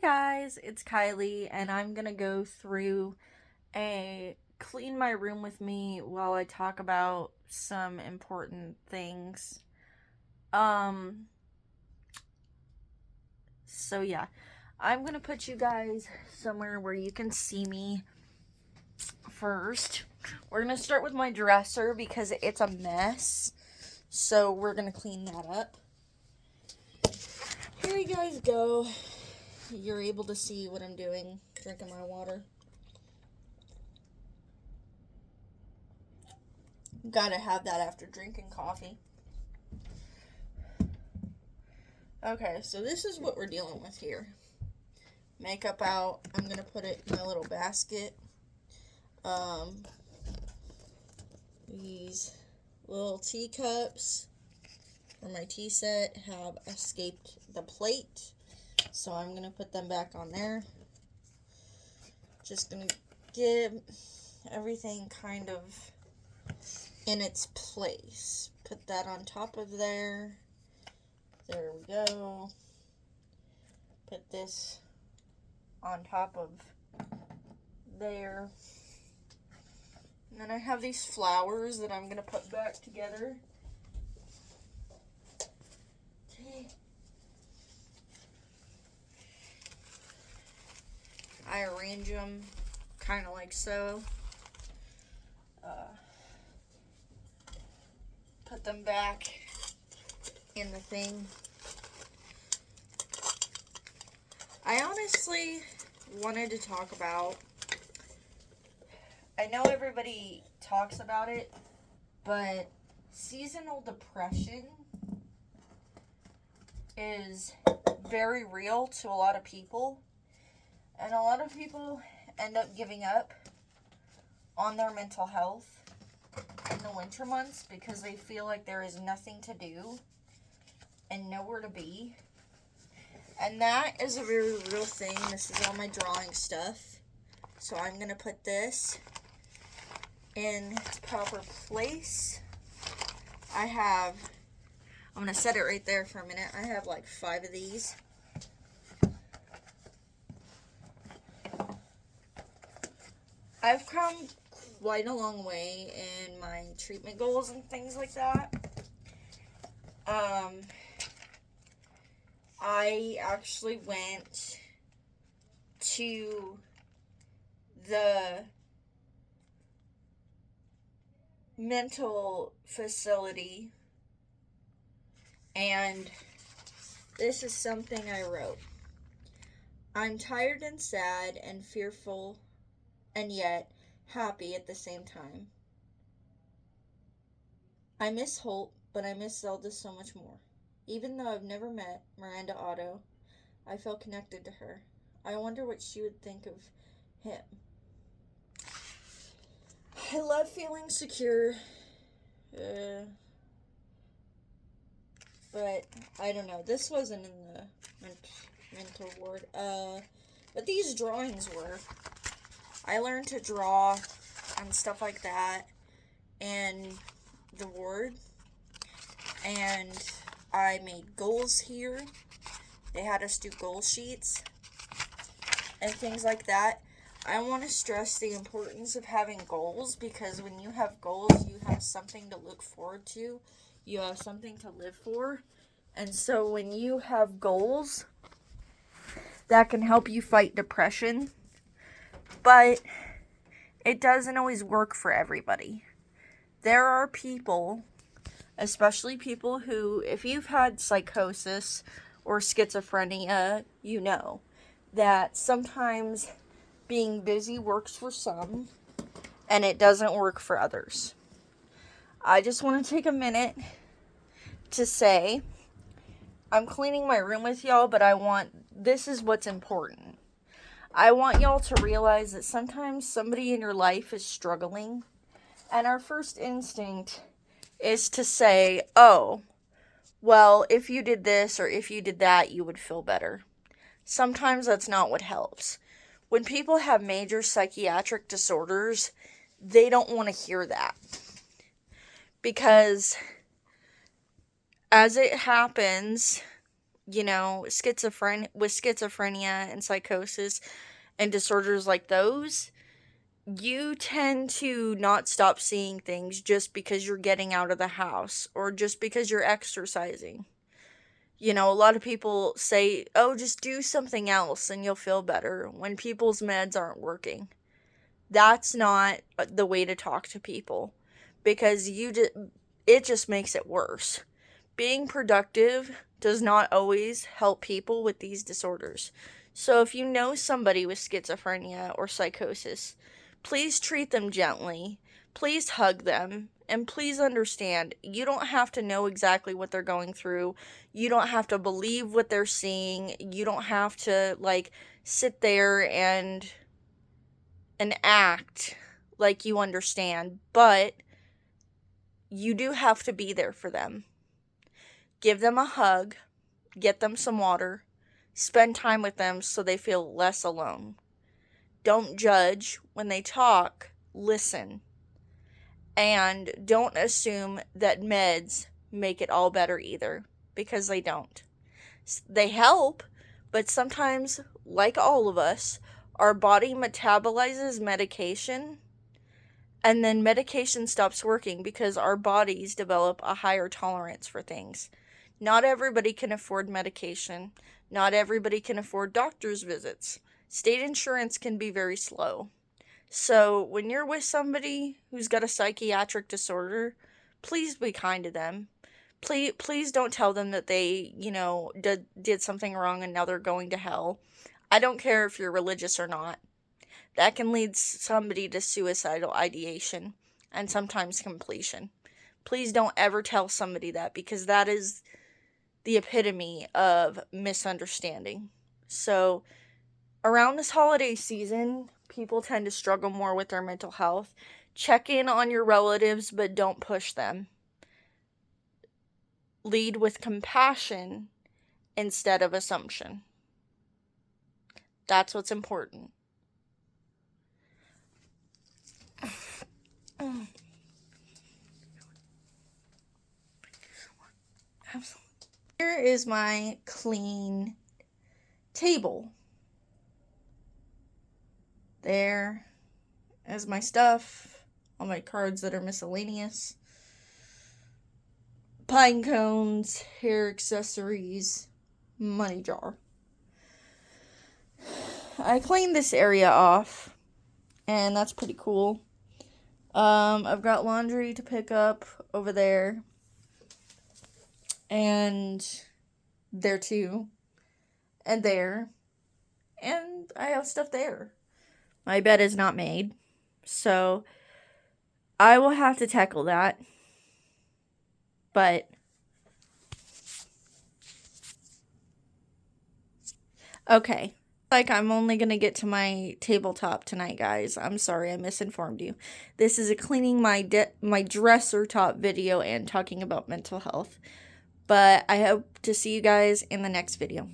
Guys, it's Kylie, and I'm gonna go through a clean my room with me while I talk about some important things. Um, so yeah, I'm gonna put you guys somewhere where you can see me first. We're gonna start with my dresser because it's a mess, so we're gonna clean that up. Here you guys go. You're able to see what I'm doing, drinking my water. Gotta have that after drinking coffee. Okay, so this is what we're dealing with here. Makeup out. I'm gonna put it in a little basket. These little teacups for my tea set have escaped the plate, so I'm gonna put them back on there. Just gonna give everything kind of in its place. Put that on top of there. There we go. Put this on top of there. And then I have these flowers that I'm going to put back together. I arrange them kind of like so. Put them back in the thing. I honestly wanted to talk about, I know everybody talks about it, but seasonal depression is very real to a lot of people, and a lot of people end up giving up on their mental health in the winter months because they feel like there is nothing to do and nowhere to be. And that is a very real thing. This is all my drawing stuff. So I'm going to put this in its proper place. I'm going to set it right there for a minute. I have like 5 of these. I've come quite a long way in my treatment goals and things like that. I actually went to the mental facility, and this is something I wrote. I'm tired and sad and fearful and yet happy at the same time. I miss Holt, but I miss Zelda so much more. Even though I've never met Miranda Otto, I felt connected to her. I wonder what she would think of him. I love feeling secure, but I don't know. This wasn't in the mental ward, but these drawings were. I learned to draw and stuff like that in the ward, and I made goals here. They had us do goal sheets and things like that. I want to stress the importance of having goals, because when you have goals, you have something to look forward to. You have something to live for. And so when you have goals, that can help you fight depression. But it doesn't always work for everybody. There are people, especially people who, if you've had psychosis or schizophrenia, you know that sometimes being busy works for some and it doesn't work for others. I just want to take a minute to say, I'm cleaning my room with y'all, but this is what's important. I want y'all to realize that sometimes somebody in your life is struggling, and our first instinct is to say, oh, well, if you did this or if you did that, you would feel better. Sometimes that's not what helps. When people have major psychiatric disorders, they don't want to hear that. Because as it happens, you know, with schizophrenia and psychosis and disorders like those, you tend to not stop seeing things just because you're getting out of the house or just because you're exercising. You know, a lot of people say, oh, just do something else and you'll feel better when people's meds aren't working. That's not the way to talk to people, because it just makes it worse. Being productive does not always help people with these disorders. So if you know somebody with schizophrenia or psychosis, please treat them gently. Please hug them. And please understand, you don't have to know exactly what they're going through. You don't have to believe what they're seeing. You don't have to, like, sit there and act like you understand. But you do have to be there for them. Give them a hug. Get them some water. Spend time with them so they feel less alone. Don't judge when they talk. Listen. And don't assume that meds make it all better either, because they don't. They help, but sometimes, like all of us, our body metabolizes medication, and then medication stops working because our bodies develop a higher tolerance for things. Not everybody can afford medication. Not everybody can afford doctor's visits. State insurance can be very slow. So when you're with somebody who's got a psychiatric disorder, please be kind to them. Please don't tell them that they, did something wrong and now they're going to hell. I don't care if you're religious or not. That can lead somebody to suicidal ideation and sometimes completion. Please don't ever tell somebody that, because that is the epitome of misunderstanding. So around this holiday season, people tend to struggle more with their mental health. Check in on your relatives, but don't push them. Lead with compassion instead of assumption. That's what's important. Here is my clean table. There is my stuff, all my cards that are miscellaneous, pine cones, hair accessories, money jar. I cleaned this area off, and that's pretty cool. I've got laundry to pick up over there, and there too, and there, and I have stuff there. My bed is not made, so I will have to tackle that. But okay. Like, I'm only gonna get to my tabletop tonight, guys. I'm sorry, I misinformed you. This is a cleaning my dresser top video and talking about mental health. But I hope to see you guys in the next video.